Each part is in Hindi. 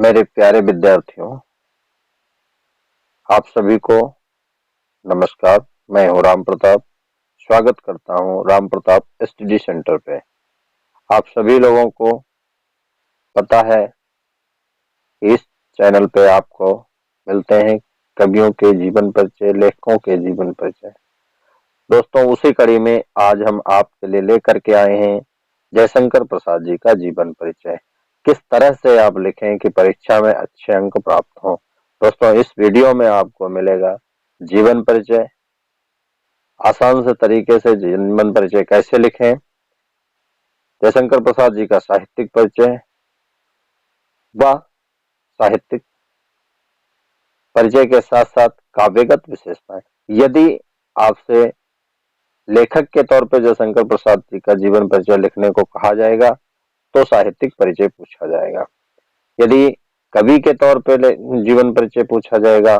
मेरे प्यारे विद्यार्थियों, आप सभी को नमस्कार। मैं हूँ राम प्रताप। स्वागत करता हूँ राम प्रताप स्टडी सेंटर पे। आप सभी लोगों को पता है, इस चैनल पे आपको मिलते हैं कवियों के जीवन परिचय, लेखकों के जीवन परिचय। दोस्तों, उसी कड़ी में आज हम आपके लिए लेकर के आए हैं जयशंकर प्रसाद जी का जीवन परिचय। किस तरह से आप लिखें कि परीक्षा में अच्छे अंक प्राप्त हों। दोस्तों, इस वीडियो में आपको मिलेगा जीवन परिचय, आसान से तरीके से जीवन परिचय कैसे लिखें, जयशंकर प्रसाद जी का साहित्यिक परिचय व साहित्यिक परिचय के साथ साथ काव्यगत विशेषताएं। यदि आपसे लेखक के तौर पर जयशंकर प्रसाद जी का जीवन परिचय लिखने को कहा जाएगा तो साहित्यिक परिचय पूछा जाएगा। यदि कवि के तौर पर जीवन परिचय पूछा जाएगा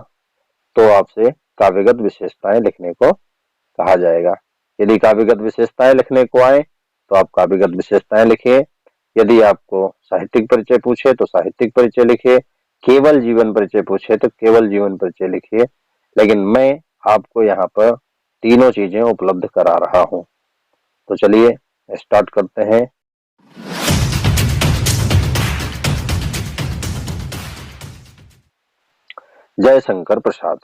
तो आपसे काव्यगत विशेषताएं लिखने को कहा जाएगा। यदि काव्यगत विशेषताएं लिखने को आए तो आप काव्यगत विशेषताएं लिखिए। यदि आपको साहित्यिक परिचय पूछे तो साहित्यिक परिचय लिखिए। केवल जीवन परिचय पूछे तो केवल जीवन परिचय लिखिए। लेकिन मैं आपको यहाँ पर तीनों चीजें उपलब्ध करा रहा हूँ। तो चलिए स्टार्ट करते हैं। जयशंकर प्रसाद,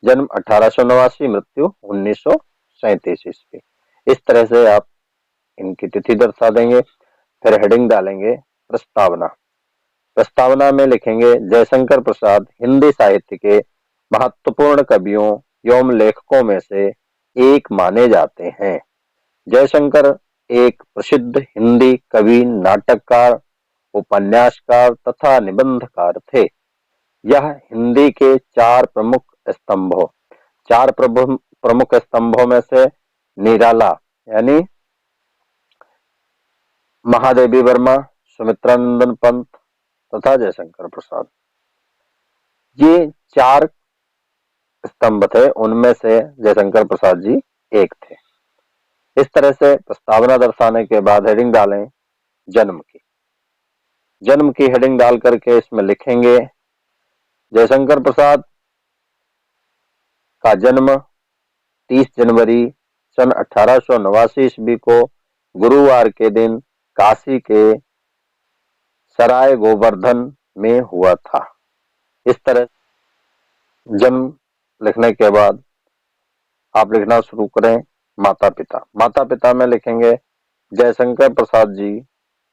जन्म 1889, मृत्यु 1937 ईस्वी। इस तरह से आप इनकी तिथि दर्शा देंगे। फिर हेडिंग डालेंगे प्रस्तावना। प्रस्तावना में लिखेंगे जयशंकर प्रसाद हिंदी साहित्य के महत्वपूर्ण कवियों एवं लेखकों में से एक माने जाते हैं। जयशंकर एक प्रसिद्ध हिंदी कवि, नाटककार, उपन्यासकार तथा निबंधकार थे। यह हिंदी के चार प्रमुख स्तंभों में से निराला यानी महादेवी वर्मा, सुमित्रानंदन पंत तथा जयशंकर प्रसाद, ये चार स्तंभ थे, उनमें से जयशंकर प्रसाद जी एक थे। इस तरह से प्रस्तावना दर्शाने के बाद हेडिंग डालें जन्म की। जन्म की हेडिंग डाल करके इसमें लिखेंगे जयशंकर प्रसाद का जन्म 30 जनवरी सन 1889 ईस्वी को गुरुवार के दिन काशी के सराय गोवर्धन में हुआ था। इस तरह जन्म लिखने के बाद आप लिखना शुरू करें माता पिता। माता पिता में लिखेंगे जयशंकर प्रसाद जी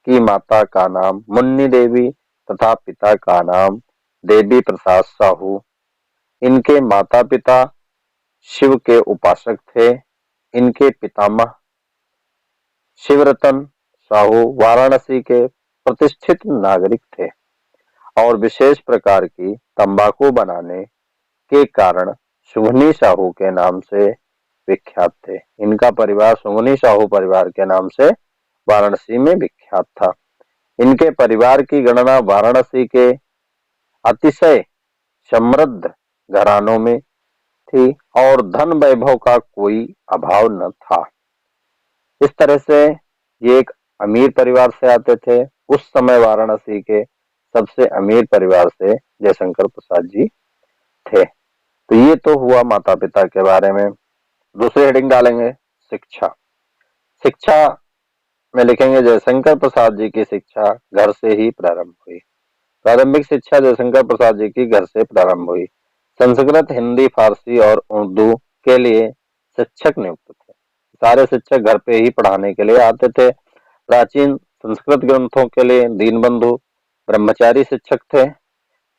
की माता का नाम मुन्नी देवी तथा पिता का नाम देवी प्रसाद साहू। इनके माता पिता शिव के उपासक थे। इनके पितामह शिवरतन साहू वाराणसी के प्रतिष्ठित नागरिक थे और विशेष प्रकार की तंबाकू बनाने के कारण सुगनी साहू के नाम से विख्यात थे। इनका परिवार सुगनी साहू परिवार के नाम से वाराणसी में विख्यात था। इनके परिवार की गणना वाराणसी के अतिशय समृद्ध घरानों में थी और धन वैभव का कोई अभाव न था। इस तरह से ये एक अमीर परिवार से आते थे। उस समय वाराणसी के सबसे अमीर परिवार से जयशंकर प्रसाद जी थे। तो ये तो हुआ माता पिता के बारे में। दूसरी हेडिंग डालेंगे शिक्षा। शिक्षा में लिखेंगे जयशंकर प्रसाद जी की शिक्षा घर से ही प्रारंभ हुई। प्रारंभिक शिक्षा जयशंकर प्रसाद जी की घर से प्रारंभ हुई। संस्कृत, हिंदी, फारसी और उर्दू के लिए शिक्षक नियुक्त थे। सारे शिक्षक घर पे ही पढ़ाने के लिए आते थे। प्राचीन संस्कृत ग्रंथों के लिए दीनबंधु ब्रह्मचारी शिक्षक थे।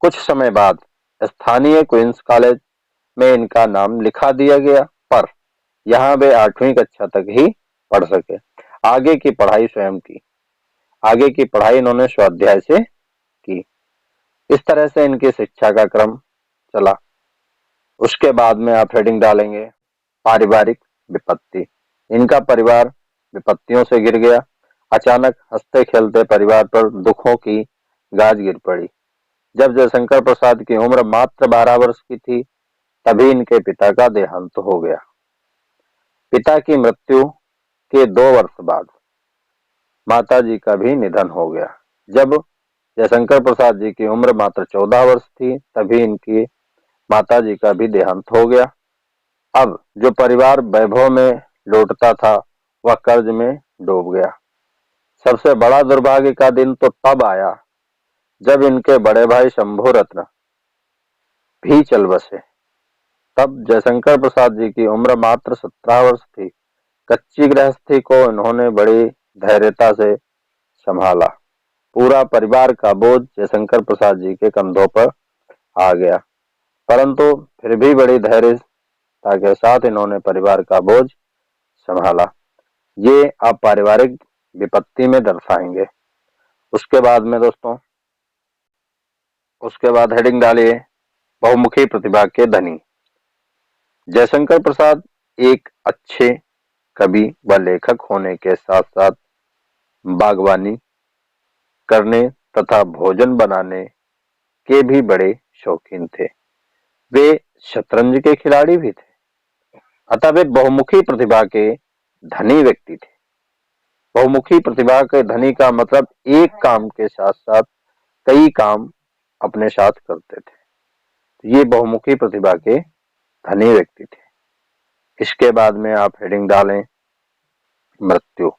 कुछ समय बाद स्थानीय क्वींस कॉलेज में इनका नाम लिखा दिया गया, पर यहाँ वे 8वीं कक्षा तक ही पढ़ सके। आगे की पढ़ाई स्वयं की। आगे की पढ़ाई इन्होंने स्वाध्याय से की। इस तरह से इनकी शिक्षा का क्रम चला। उसके बाद में आप हेडिंग डालेंगे पारिवारिक विपत्ति। इनका परिवार विपत्तियों से घिर गया। अचानक हंसते खेलते परिवार पर दुखों की गाज गिर पड़ी। जब जयशंकर प्रसाद की उम्र मात्र 12 वर्ष की थी, तभी इनके पिता का देहांत हो गया। पिता की मृत्यु के 2 वर्ष बाद माताजी का भी निधन हो गया। जब जयशंकर प्रसाद जी की उम्र मात्र 14 वर्ष थी, तभी इनकी माताजी का भी देहांत हो गया। अब जो परिवार वैभव में लौटता था वह कर्ज में डूब गया। सबसे बड़ा दुर्भाग्य का दिन तो तब आया जब इनके बड़े भाई शंभू रत्न भी चल बसे। तब जयशंकर प्रसाद जी की उम्र मात्र 17 वर्ष थी। कच्ची गृहस्थी को इन्होंने बड़ी धैर्यता से संभाला। पूरा परिवार का बोझ जयशंकर प्रसाद जी के कंधों पर आ गया, परंतु फिर भी बड़ी धैर्यता के साथ इन्होंने परिवार का बोझ संभाला। ये आप पारिवारिक विपत्ति में दर्शाएंगे। उसके बाद में दोस्तों, उसके बाद हेडिंग डालिए बहुमुखी प्रतिभा के धनी। जयशंकर प्रसाद एक अच्छे कवि व लेखक होने के साथ साथ बागवानी करने तथा भोजन बनाने के भी बड़े शौकीन थे। वे शतरंज के खिलाड़ी भी थे, अतः वे बहुमुखी प्रतिभा के धनी व्यक्ति थे। बहुमुखी प्रतिभा के धनी का मतलब एक काम के साथ साथ कई काम अपने साथ करते थे। ये बहुमुखी प्रतिभा के धनी व्यक्ति थे। इसके बाद में आप हेडिंग डालें मृत्यु।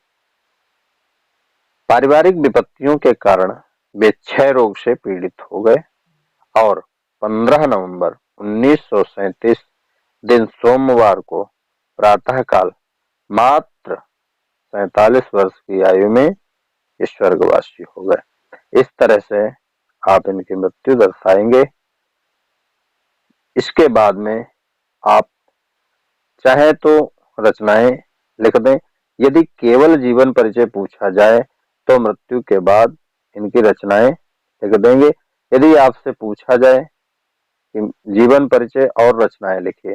पारिवारिक विपत्तियों के कारण वे क्षय रोग से पीड़ित हो गए और 15 नवंबर 1937 दिन सोमवार को प्रातःकाल मात्र 47 वर्ष की आयु में स्वर्गवासी हो गए। इस तरह से आप इनकी मृत्यु दर्शाएंगे। इसके बाद में आप चाहे तो रचनाएं लिख दें। यदि केवल जीवन परिचय पूछा जाए तो मृत्यु के बाद इनकी रचनाएं लिख देंगे। यदि आपसे पूछा जाए कि जीवन परिचय और रचनाएं लिखिए,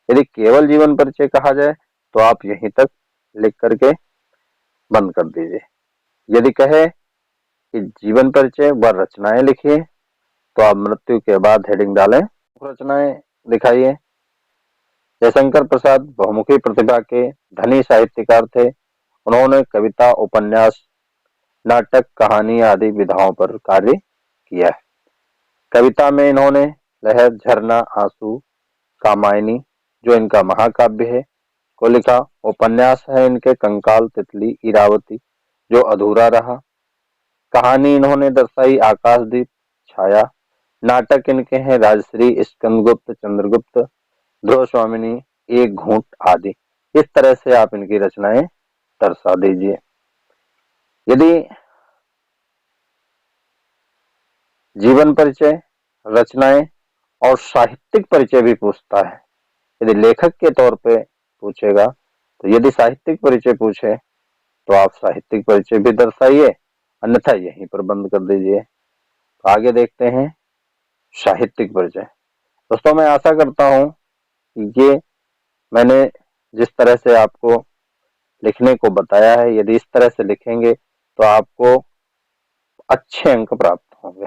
यदि केवल जीवन परिचय कहा जाए तो आप यहीं तक लिख करके बंद कर दीजिए। यदि कहे कि जीवन परिचय व रचनाएं लिखिए तो आप मृत्यु के बाद हेडिंग डालें रचनाएं दिखाइए। जयशंकर प्रसाद बहुमुखी प्रतिभा के धनी साहित्यकार थे। उन्होंने कविता, उपन्यास, नाटक, कहानी आदि विधाओं पर कार्य किया है। कविता में इन्होंने लहर, झरना, आंसू, कामायनी जो इनका महाकाव्य है को लिखा। उपन्यास है इनके कंकाल, तितली, इरावती जो अधूरा रहा। कहानी इन्होंने दर्शाई आकाशदीप, छाया। नाटक इनके हैं राजश्री, स्कंदगुप्त, चंद्रगुप्त, ध्रुव स्वामिनी, एक घूंट आदि। इस तरह से आप इनकी रचनाएं दर्शा दीजिए। यदि जीवन परिचय, रचनाएं और साहित्यिक परिचय भी पूछता है, यदि लेखक के तौर पे पूछेगा तो यदि साहित्यिक परिचय पूछे तो आप साहित्यिक परिचय भी दर्शाइए, अन्यथा यहीं पर बंद कर दीजिए। तो आगे देखते हैं साहित्यिक परिचय। दोस्तों, मैं आशा करता हूं कि ये मैंने जिस तरह से आपको लिखने को बताया है, यदि इस तरह से लिखेंगे तो आपको अच्छे अंक प्राप्त होंगे।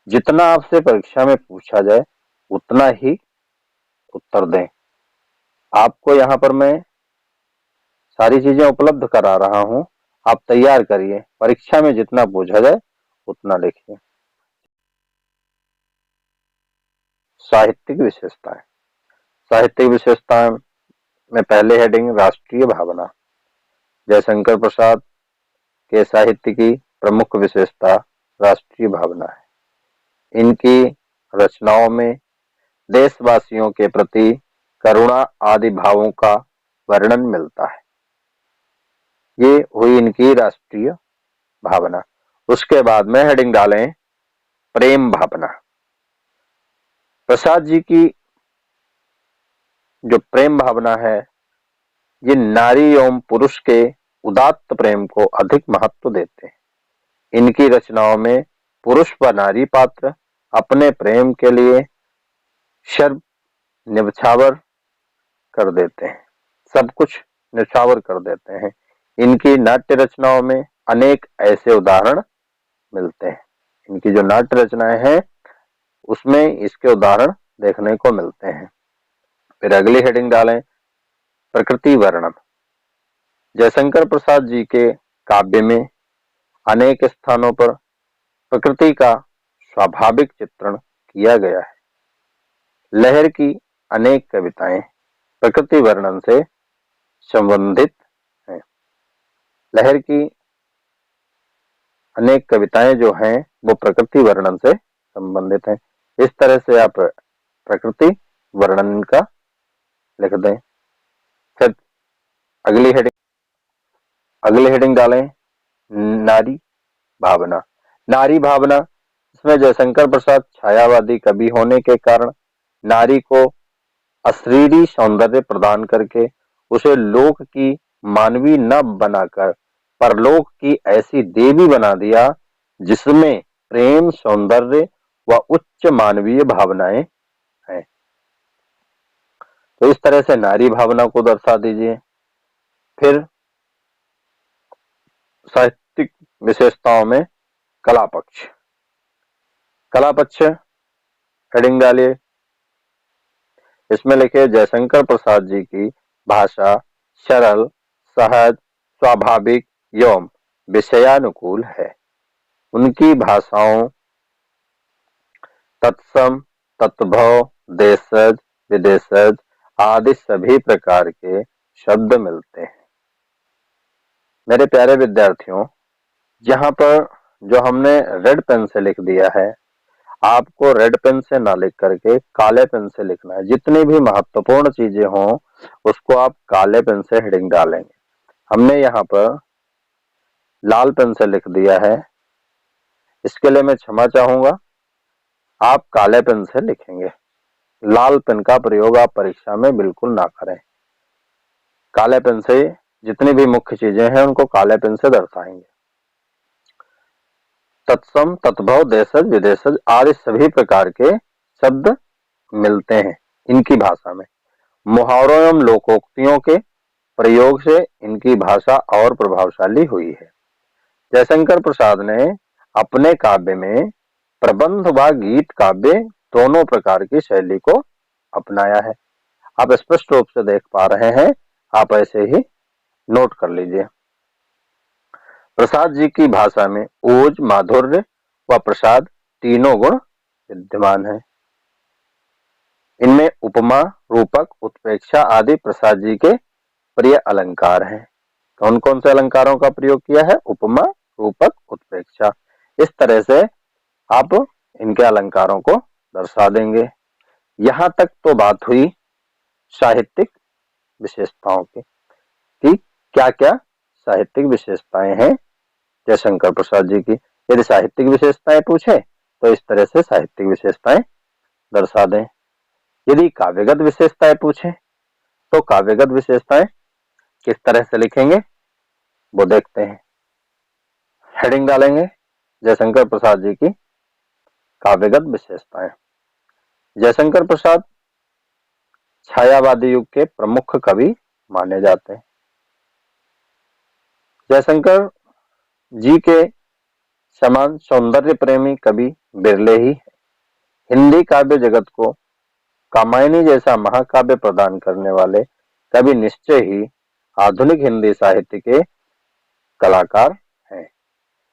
जितना आपसे परीक्षा में पूछा जाए उतना ही उत्तर दें। आपको यहाँ पर मैं सारी चीजें उपलब्ध करा रहा हूँ, आप तैयार करिए। परीक्षा में जितना पूछा जाए उतना लिखिए। साहित्यिक विशेषताएं। साहित्यिक विशेषताएं में पहले हेडिंग राष्ट्रीय भावना। जयशंकर प्रसाद के साहित्य की प्रमुख विशेषता राष्ट्रीय भावना है। इनकी रचनाओं में देशवासियों के प्रति करुणा आदि भावों का वर्णन मिलता है। ये हुई इनकी राष्ट्रीय भावना। उसके बाद में हेडिंग डालें प्रेम भावना। प्रसाद जी की जो प्रेम भावना है, ये नारी एवं पुरुष के उदात्त प्रेम को अधिक महत्व देते हैं। इनकी रचनाओं में पुरुष व नारी पात्र अपने प्रेम के लिए सर्व न्यौछावर कर देते हैं, सब कुछ न्यौछावर कर देते हैं। इनकी नाट्य रचनाओं में अनेक ऐसे उदाहरण मिलते हैं। इनकी जो नाट्य रचनाएं हैं उसमें इसके उदाहरण देखने को मिलते हैं। फिर अगली हेडिंग डालें प्रकृति वर्णन। जयशंकर प्रसाद जी के काव्य में अनेक स्थानों पर प्रकृति का स्वाभाविक चित्रण किया गया है। लहर की अनेक कविताएं प्रकृति वर्णन से संबंधित हैं। लहर की अनेक कविताएं जो हैं वो प्रकृति वर्णन से संबंधित हैं। इस तरह से आप प्रकृति वर्णन का लिख दें। फिर अगली हेडिंग डालें नारी भावना। नारी भावना इसमें जयशंकर प्रसाद छायावादी कवि होने के कारण नारी को अशरीरी सौंदर्य प्रदान करके उसे लोक की मानवी न बनाकर परलोक की ऐसी देवी बना दिया जिसमें प्रेम, सौंदर्य व उच्च मानवीय भावनाएं हैं। तो इस तरह से नारी भावना को दर्शा दीजिए। फिर साहित्यिक विशेषताओं में कला पक्ष। कला पक्ष हेडिंग डालिए। इसमें लिखे जयशंकर प्रसाद जी की भाषा सरल, सहज, स्वाभाविक एवं विषयानुकूल है। उनकी भाषाओं तत्सम, तत्भव, देशज, विदेशज आदि सभी प्रकार के शब्द मिलते हैं। मेरे प्यारे विद्यार्थियों, यहाँ पर जो हमने रेड पेन से लिख दिया है, आपको रेड पेन से ना लिख करके काले पेन से लिखना है। जितनी भी महत्वपूर्ण चीजें हों उसको आप काले पेन से हेडिंग डालेंगे। हमने यहाँ पर लाल पेन से लिख दिया है, इसके लिए मैं क्षमा चाहूंगा। आप काले पेन से लिखेंगे। लाल पेन का प्रयोग आप परीक्षा में बिल्कुल ना करें। काले पेन से जितनी भी मुख्य चीजें हैं उनको काले पेन से दर्शाएंगे। तत्सम, तत्भव, देशज, विदेशज आदि सभी प्रकार के शब्द मिलते हैं इनकी भाषा में। मुहावरों एवं लोकोक्तियों के प्रयोग से इनकी भाषा और प्रभावशाली हुई है। जयशंकर प्रसाद ने अपने काव्य में प्रबंध व गीत काव्य दोनों प्रकार की शैली को अपनाया है। आप स्पष्ट रूप से देख पा रहे हैं, आप ऐसे ही नोट कर लीजिए। प्रसाद जी की भाषा में ओज, माधुर्य व प्रसाद तीनों गुण विद्यमान है। इनमें उपमा, रूपक, उत्प्रेक्षा आदि प्रसाद जी के प्रिय अलंकार हैं। कौन कौन से अलंकारों का प्रयोग किया है? उपमा, रूपक, उत्प्रेक्षा। इस तरह से आप इनके अलंकारों को दर्शा देंगे। यहां तक तो बात हुई साहित्यिक विशेषताओं की कि क्या क्या साहित्यिक विशेषताएं हैं जयशंकर प्रसाद जी की। यदि साहित्यिक विशेषताएं पूछे तो इस तरह से साहित्यिक विशेषताएं दर्शा दें। यदि काव्यगत विशेषताएं पूछे तो काव्यगत विशेषताएं किस तरह से लिखेंगे वो देखते हैं। हेडिंग डालेंगे जयशंकर प्रसाद जी की काव्यगत विशेषताएं। जयशंकर प्रसाद छायावादी युग के प्रमुख कवि माने जाते हैं। जयशंकर जी के समान सौंदर्य प्रेमी कवि बिरले ही है। हिंदी काव्य जगत को कामायनी जैसा महाकाव्य प्रदान करने वाले कवि निश्चय ही आधुनिक हिंदी साहित्य के कलाकार हैं।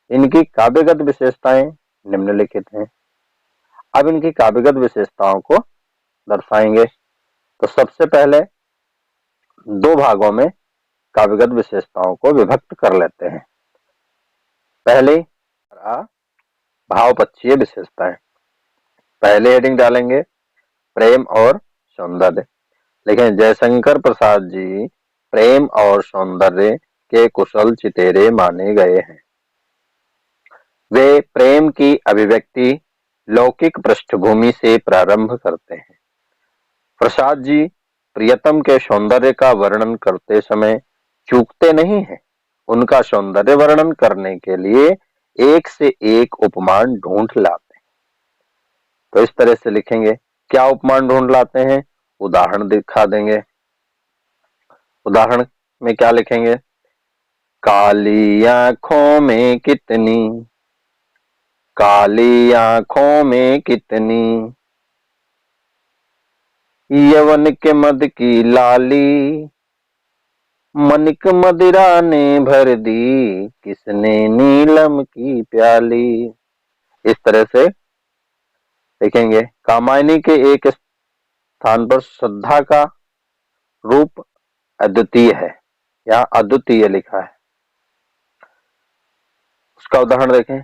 इनकी काव्यगत विशेषताएं निम्नलिखित हैं। अब इनकी काव्यगत विशेषताओं को दर्शाएंगे। तो सबसे पहले दो भागों में काव्यगत विशेषताओं को विभक्त कर लेते हैं। पहली भावपक्षीय विशेषताएं। पहले हेडिंग डालेंगे प्रेम और सौंदर्य। लेकिन जयशंकर प्रसाद जी प्रेम और सौंदर्य के कुशल चितेरे माने गए हैं। वे प्रेम की अभिव्यक्ति लौकिक पृष्ठभूमि से प्रारंभ करते हैं। प्रसाद जी प्रियतम के सौंदर्य का वर्णन करते समय चूकते नहीं हैं। उनका सौंदर्य वर्णन करने के लिए एक से एक उपमान ढूंढ लाते हैं। तो इस तरह से लिखेंगे। क्या उपमान ढूंढ लाते हैं? उदाहरण दिखा देंगे। उदाहरण में क्या लिखेंगे? काली आंखों में कितनी, काली आंखों में कितनी यवन के मद की लाली, मनिक मदिरा ने भर दी किसने नीलम की प्याली। इस तरह से देखेंगे। कामायनी के एक स्थान पर श्रद्धा का रूप अद्वितीय है, यहाँ अद्वितीय लिखा है। उसका उदाहरण देखें।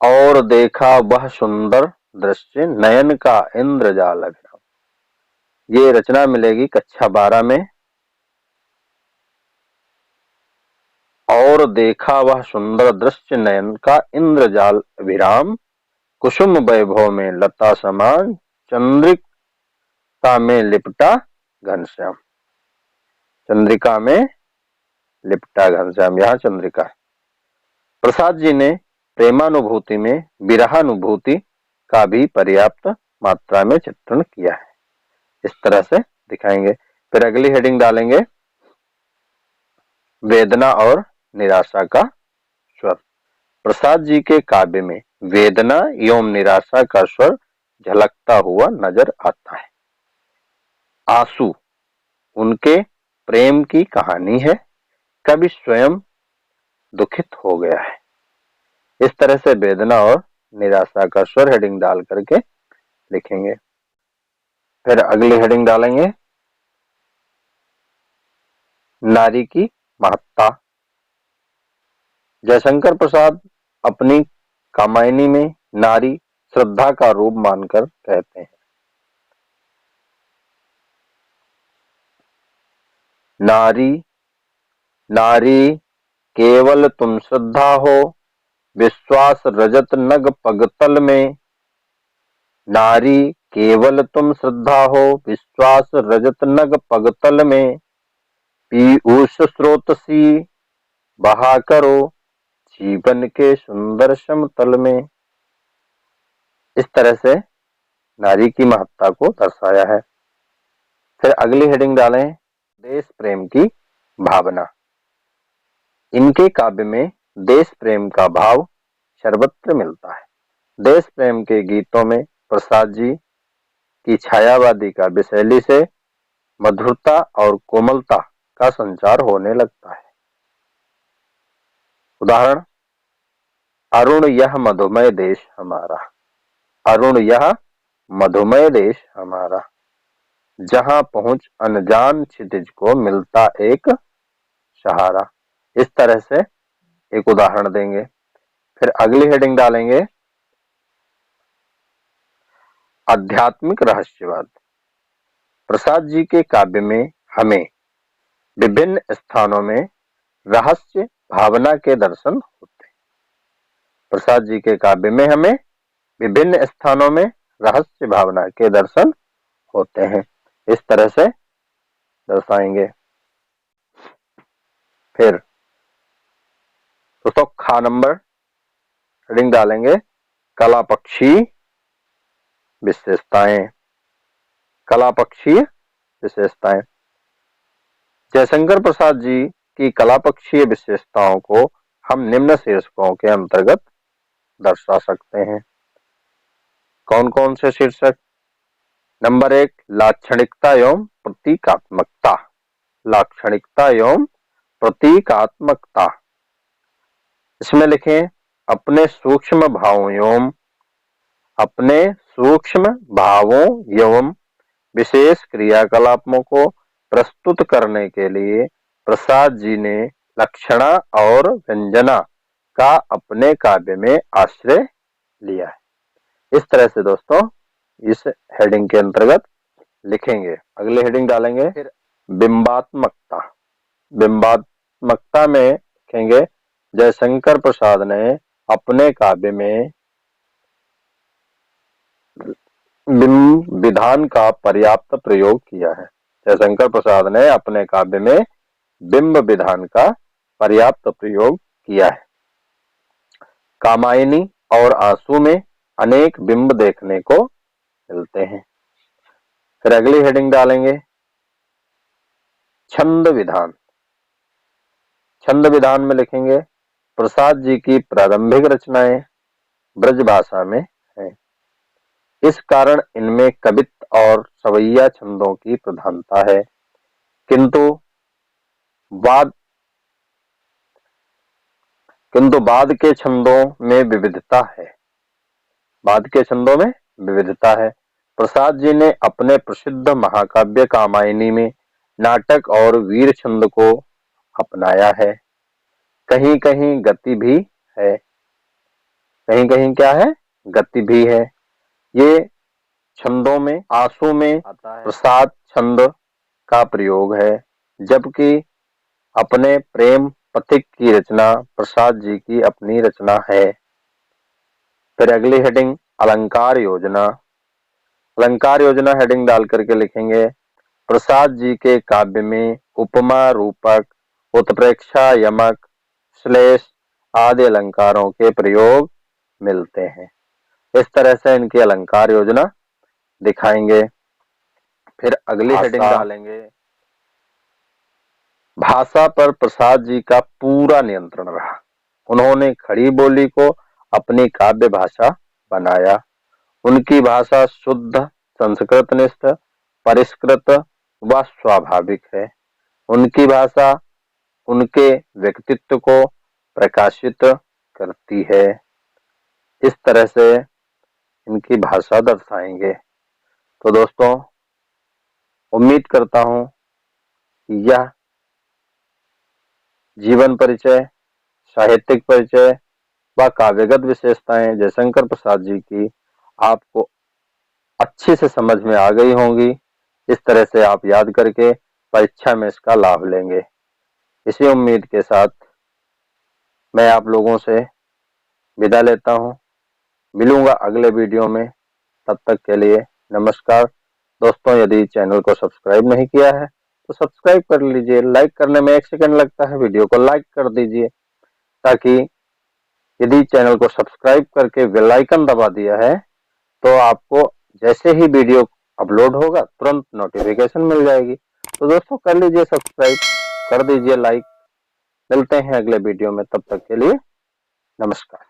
और देखा वह सुंदर दृश्य नयन का इंद्रजाल अभिराम। ये रचना मिलेगी कक्षा 12 में। और देखा वह सुंदर दृश्य नयन का इंद्रजाल अभिराम, कुसुम वैभव में लता समान, चंद्रिका में लिपटा घनश्याम। चंद्रिका में लिपटा घनश्याम, यहाँ चंद्रिका है। प्रसाद जी ने प्रेमानुभूति में विरहानुभूति का भी पर्याप्त मात्रा में चित्रण किया है। इस तरह से दिखाएंगे। फिर अगली हेडिंग डालेंगे, वेदना और निराशा का स्वर। प्रसाद जी के काव्य में वेदना एवं निराशा का स्वर झलकता हुआ नजर आता है। आंसू उनके प्रेम की कहानी है, कवि स्वयं दुखित हो गया है। इस तरह से वेदना और निराशा का स्वर हेडिंग डाल करके लिखेंगे। फिर अगली हेडिंग डालेंगे, नारी की महत्ता। जयशंकर प्रसाद अपनी कामायनी में नारी श्रद्धा का रूप मानकर कहते हैं। नारी नारी केवल तुम श्रद्धा हो, विश्वास रजत नग पगतल में। नारी केवल तुम श्रद्धा हो, विश्वास रजत नग पगतल में। पीयूष स्रोत सी बहा करो, जीवन के सुंदर समतल में। इस तरह से नारी की महत्ता को दर्शाया है। फिर अगली हेडिंग डालें, देश प्रेम की भावना। इनके काव्य में देश प्रेम का भाव सर्वत्र मिलता है। देश प्रेम के गीतों में प्रसाद जी की छायावादी काव्य शैली से मधुरता और कोमलता का संचार होने लगता है। उदाहरण, अरुण यह मधुमय देश हमारा। अरुण यह मधुमय देश हमारा, जहां पहुंच अनजान क्षितिज को मिलता एक सहारा। इस तरह से एक उदाहरण देंगे। फिर अगली हेडिंग डालेंगे, आध्यात्मिक रहस्यवाद। प्रसाद जी के काव्य में हमें विभिन्न स्थानों में रहस्य भावना के दर्शन होते हैं। प्रसाद जी के काव्य में हमें विभिन्न स्थानों में रहस्य भावना के दर्शन होते हैं। इस तरह से दर्शाएंगे। फिर दोस्तों खा नंबर हेडिंग डालेंगे, कला पक्षी विशेषताएं। कला पक्षीय विशेषताएं। जयशंकर प्रसाद जी की कला पक्षीय विशेषताओं को हम निम्न शीर्षकों के अंतर्गत दर्शा सकते हैं। कौन कौन से शीर्षक? नंबर 1, लाक्षणिकता एवं प्रतीकात्मकता। लाक्षणिकता एवं प्रतीकात्मकता। इसमें लिखें, अपने सूक्ष्म भावों एवं विशेष क्रियाकलापों को प्रस्तुत करने के लिए प्रसाद जी ने लक्षणा और व्यंजना का अपने काव्य में आश्रय लिया है। इस तरह से दोस्तों इस हेडिंग के अंतर्गत लिखेंगे। अगले हेडिंग डालेंगे, फिर बिंबात्मकता। बिंबात्मकता में लिखेंगे, जयशंकर प्रसाद ने अपने काव्य में बिंब विधान का पर्याप्त प्रयोग किया है। जयशंकर प्रसाद ने अपने काव्य में बिंब विधान का पर्याप्त प्रयोग किया है। कामायनी और आंसू में अनेक बिंब देखने को मिलते हैं। फिर अगली हेडिंग डालेंगे, छंद विधान। छंद विधान में लिखेंगे, प्रसाद जी की प्रारंभिक रचनाएं ब्रज भाषा में हैं। इस कारण इनमें कवित्व और सवैया छंदों की प्रधानता है, किंतु बाद के छंदों में विविधता है। बाद के छंदों में विविधता है। प्रसाद जी ने अपने प्रसिद्ध महाकाव्य कामायनी में नाटक और वीर छंद को अपनाया है। कहीं कहीं गति भी है। कहीं कहीं क्या है? गति भी है। ये छंदों में आंसू में आता है। प्रसाद छंद का प्रयोग है, जबकि अपने प्रेम पथिक की रचना प्रसाद जी की अपनी रचना है। फिर अगली हेडिंग अलंकार योजना। अलंकार योजना हेडिंग डाल करके लिखेंगे, प्रसाद जी के काव्य में उपमा, रूपक, उत्प्रेक्षा, यमक, श्लेष आदि अलंकारों के प्रयोग मिलते हैं। इस तरह से इनकी अलंकार योजना दिखाएंगे। फिर अगली हेडिंग डालेंगे, भाषा पर प्रसाद जी का पूरा नियंत्रण रहा। उन्होंने खड़ी बोली को अपनी काव्य भाषा बनाया। उनकी भाषा शुद्ध, संस्कृतनिष्ठ, परिष्कृत व स्वाभाविक है। उनकी भाषा उनके व्यक्तित्व को प्रकाशित करती है। इस तरह से इनकी भाषा दर्शाएंगे। तो दोस्तों, उम्मीद करता हूं कि यह जीवन परिचय, साहित्यिक परिचय व काव्यगत विशेषताएं जयशंकर प्रसाद जी की आपको अच्छे से समझ में आ गई होंगी। इस तरह से आप याद करके परीक्षा में इसका लाभ लेंगे। इसी उम्मीद के साथ मैं आप लोगों से विदा लेता हूं। मिलूंगा अगले वीडियो में। तब तक के लिए नमस्कार। दोस्तों, यदि चैनल को सब्सक्राइब नहीं किया है तो सब्सक्राइब कर लीजिए। लाइक करने में 1 सेकंड लगता है, वीडियो को लाइक कर दीजिए, ताकि यदि चैनल को सब्सक्राइब करके बेल आइकन दबा दिया है तो आपको जैसे ही वीडियो अपलोड होगा तुरंत नोटिफिकेशन मिल जाएगी। तो दोस्तों, कर लीजिए सब्सक्राइब, कर दीजिए लाइक। मिलते हैं अगले वीडियो में, तब तक के लिए नमस्कार।